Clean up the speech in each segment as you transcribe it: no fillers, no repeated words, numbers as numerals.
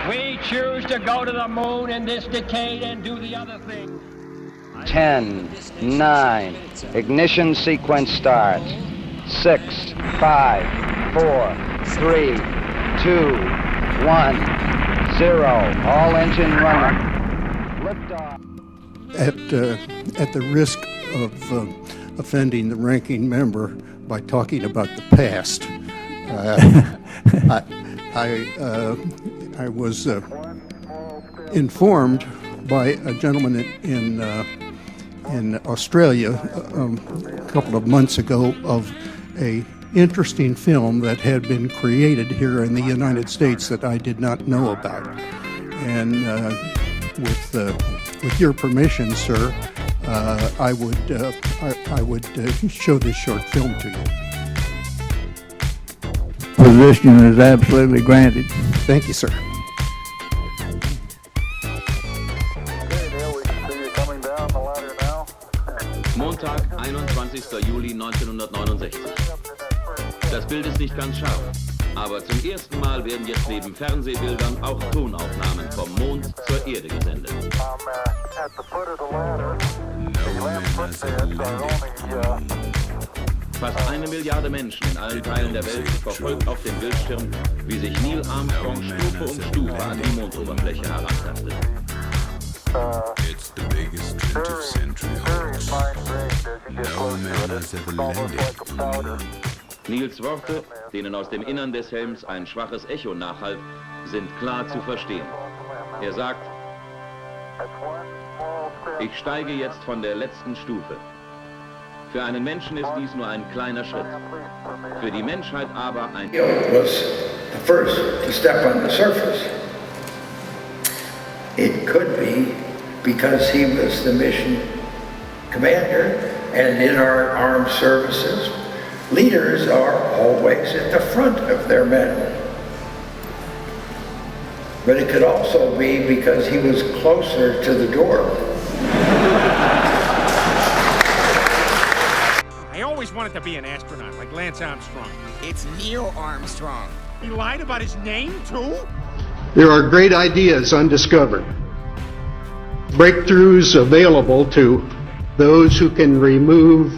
We choose to go to the moon in this decade and do the other thing. 10, 9, ignition sequence starts. 6, 5, 4, 3, 2, 1, 0. All engine running. Liftoff. At the risk of offending the ranking member by talking about the past, I was informed by a gentleman in Australia a couple of months ago of a interesting film that had been created here in the United States that I did not know about. And with your permission, sir, I would show this short film to you. Permission is absolutely granted. Thank you, sir. Montag, 21. Juli 1969. Das Bild ist nicht ganz scharf, aber zum ersten Mal werden jetzt neben Fernsehbildern auch Tonaufnahmen vom Mond zur Erde gesendet. Fast 1 Milliarde Menschen in allen Teilen der Welt verfolgt auf dem Bildschirm, wie sich Neil Armstrong Stufe um Stufe an die Mondoberfläche herantastet. It's the biggest 20th century hoax. No man has ever landed on the moon. Neils Worte, denen aus dem Innern des Helms ein schwaches Echo nachhallt, sind klar zu verstehen. Er sagt: Ich steige jetzt von der letzten Stufe. Für einen Menschen ist dies nur ein kleiner Schritt. Für die Menschheit aber ein... He was the first to step on the surface. It could be because he was the mission commander, and in our armed services, leaders are always at the front of their men. But it could also be because he was closer to the door. I always wanted to be an astronaut, like Lance Armstrong. It's Neil Armstrong. He lied about his name, too? There are great ideas undiscovered, breakthroughs available to those who can remove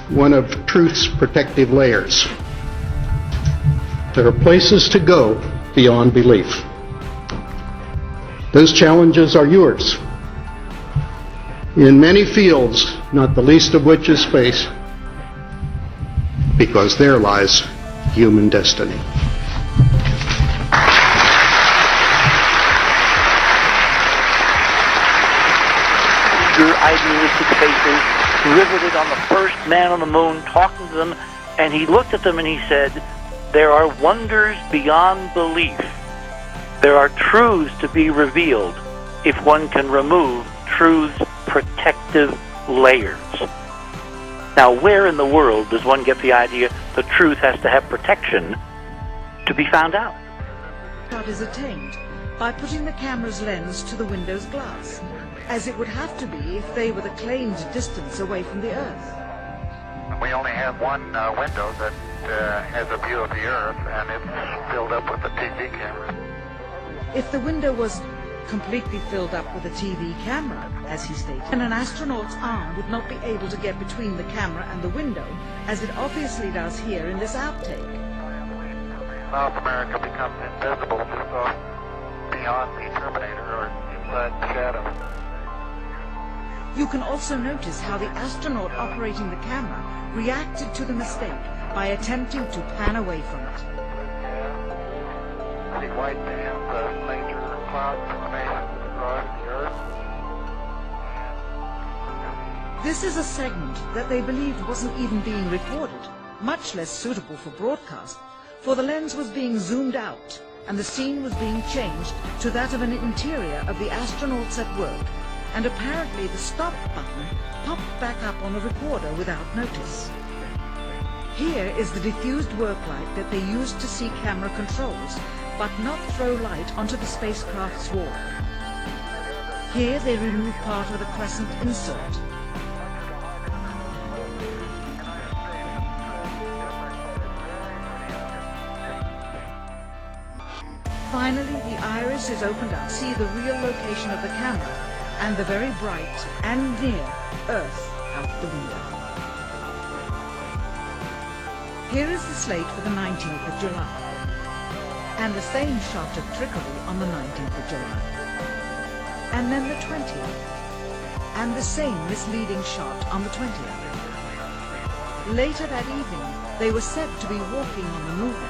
one of truth's protective layers. There are places to go beyond belief. Those challenges are yours. In many fields, not the least of which is space, because there lies human destiny. Idealistic faces, riveted on the first man on the moon, talking to them, and he looked at them and he said, there are wonders beyond belief. There are truths to be revealed if one can remove truth's protective layers. Now, where in the world does one get the idea the truth has to have protection to be found out? That is attained by putting the camera's lens to the window's glass, as it would have to be if they were the claimed distance away from the Earth. We only have one window that has a view of the Earth, and it's filled up with the TV camera. If the window was completely filled up with a TV camera, as he stated, then an astronaut's arm would not be able to get between the camera and the window, as it obviously does here in this outtake. South America becomes invisible just off beyond the Terminator or inside the shadow. You can also notice how the astronaut operating the camera reacted to the mistake by attempting to pan away from it. The white bands of major cloud formations across the Earth. This is a segment that they believed wasn't even being recorded, much less suitable for broadcast, for the lens was being zoomed out and the scene was being changed to that of an interior of the astronauts at work, and apparently the stop button popped back up on the recorder without notice. Here is the diffused work light that they used to see camera controls, but not throw light onto the spacecraft's wall. Here they remove part of the crescent insert. Finally, the iris is opened up, see the real location of the camera and the very bright and near Earth out the window. Here is the slate for the 19th of July, and the same shot of trickery on the 19th of July, and then the 20th, and the same misleading shot on the 20th. Later that evening, they were said to be walking on the moon.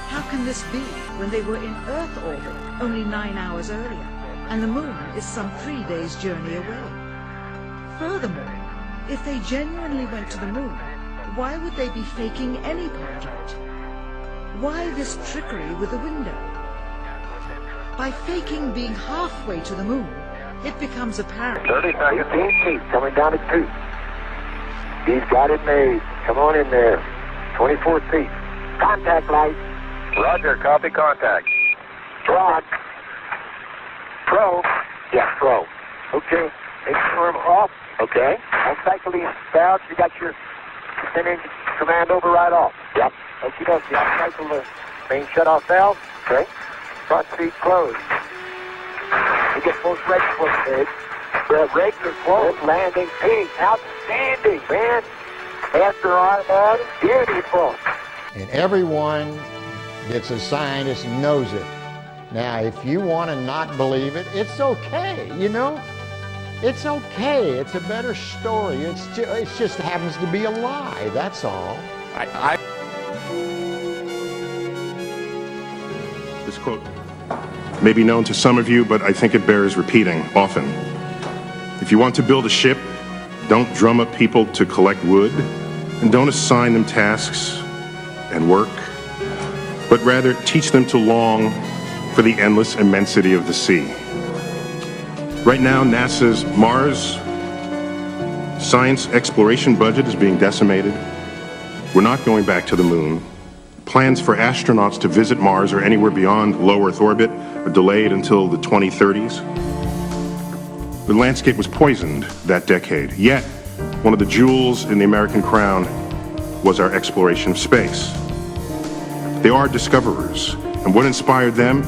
How can this be when they were in Earth orbit only 9 hours earlier, and the moon is some 3 days' journey away? Furthermore, if they genuinely went to the moon, why would they be faking any part of it? Why this trickery with the window? By faking being halfway to the moon, it becomes apparent. 15 feet, coming down at 2. He's got it made. Come on in there. 24 feet. Contact light. Roger, copy contact. Rod. Pro. Yeah, pro. Okay. Inform off. Okay. I'll cycle these valves. You got your engine command override off. Yep. Okay, dokie. I'll cycle the main shutoff valve. Okay. Front seat closed. You get both brakes closed. The brakes are closed. Landing peak. Outstanding, man. After on. Beautiful. And everyone that's a scientist knows it. Now, if you want to not believe it, it's okay, you know? It's okay. It's a better story. It just happens to be a lie, that's all. This quote may be known to some of you, but I think it bears repeating often. If you want to build a ship, don't drum up people to collect wood, and don't assign them tasks and work, but rather teach them to long for the endless immensity of the sea. Right now, NASA's Mars science exploration budget is being decimated. We're not going back to the moon. Plans for astronauts to visit Mars or anywhere beyond low Earth orbit are delayed until the 2030s. The landscape was poisoned that decade, yet one of the jewels in the American crown was our exploration of space. They are discoverers, and what inspired them?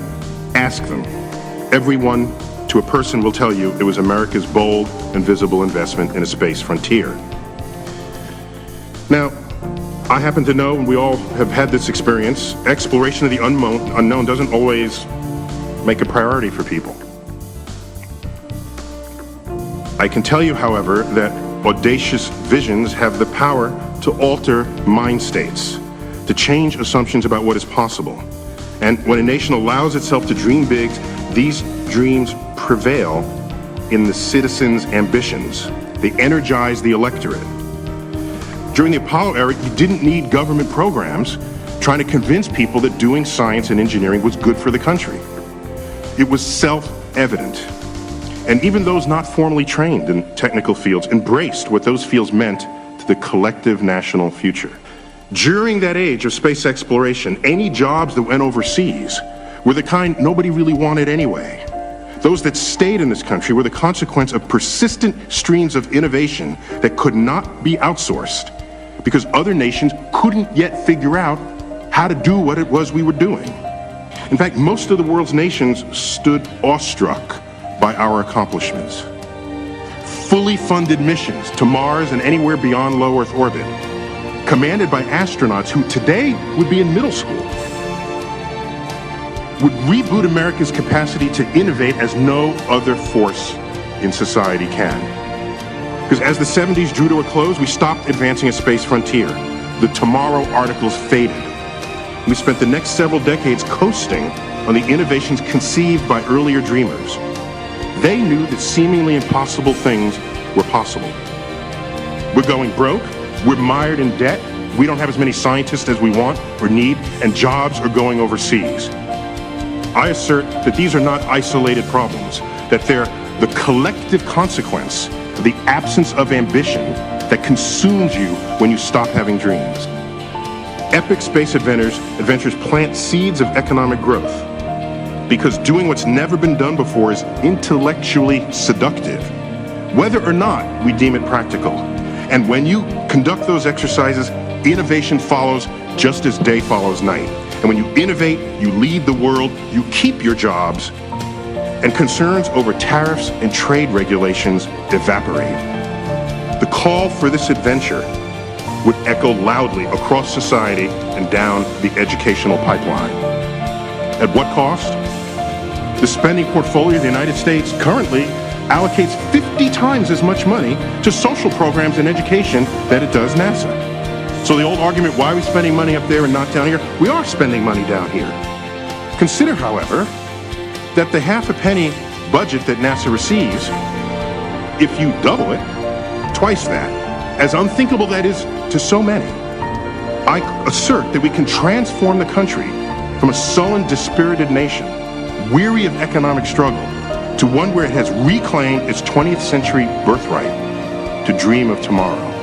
Ask them. Everyone, to a person, will tell you it was America's bold and visible investment in a space frontier. Now, I happen to know, and we all have had this experience, exploration of the unknown doesn't always make a priority for people. I can tell you, however, that audacious visions have the power to alter mind states, to change assumptions about what is possible. And when a nation allows itself to dream big, these dreams prevail in the citizens' ambitions. They energize the electorate. During the Apollo era, you didn't need government programs trying to convince people that doing science and engineering was good for the country. It was self-evident. And even those not formally trained in technical fields embraced what those fields meant to the collective national future. During that age of space exploration, any jobs that went overseas were the kind nobody really wanted anyway. Those that stayed in this country were the consequence of persistent streams of innovation that could not be outsourced because other nations couldn't yet figure out how to do what it was we were doing. In fact, most of the world's nations stood awestruck by our accomplishments. Fully funded missions to Mars and anywhere beyond low Earth orbit, commanded by astronauts who today would be in middle school, would reboot America's capacity to innovate as no other force in society can. Because as the 70s drew to a close, we stopped advancing a space frontier. The Tomorrow articles faded. We spent the next several decades coasting on the innovations conceived by earlier dreamers. They knew that seemingly impossible things were possible. We're going broke, we're mired in debt, we don't have as many scientists as we want or need, and jobs are going overseas. I assert that these are not isolated problems, that they're the collective consequence of the absence of ambition that consumes you when you stop having dreams. Epic space adventures plant seeds of economic growth, because doing what's never been done before is intellectually seductive, whether or not we deem it practical. And when you conduct those exercises, innovation follows just as day follows night. And when you innovate, you lead the world, you keep your jobs, and concerns over tariffs and trade regulations evaporate. The call for this adventure would echo loudly across society and down the educational pipeline. At what cost? The spending portfolio of the United States currently allocates 50 times as much money to social programs and education than it does NASA. So the old argument, why are we spending money up there and not down here? We are spending money down here. Consider, however, that the half a penny budget that NASA receives, if you double it, twice that, as unthinkable that is to so many, I assert that we can transform the country from a sullen, dispirited nation, weary of economic struggle, to one where it has reclaimed its 20th century birthright to dream of tomorrow.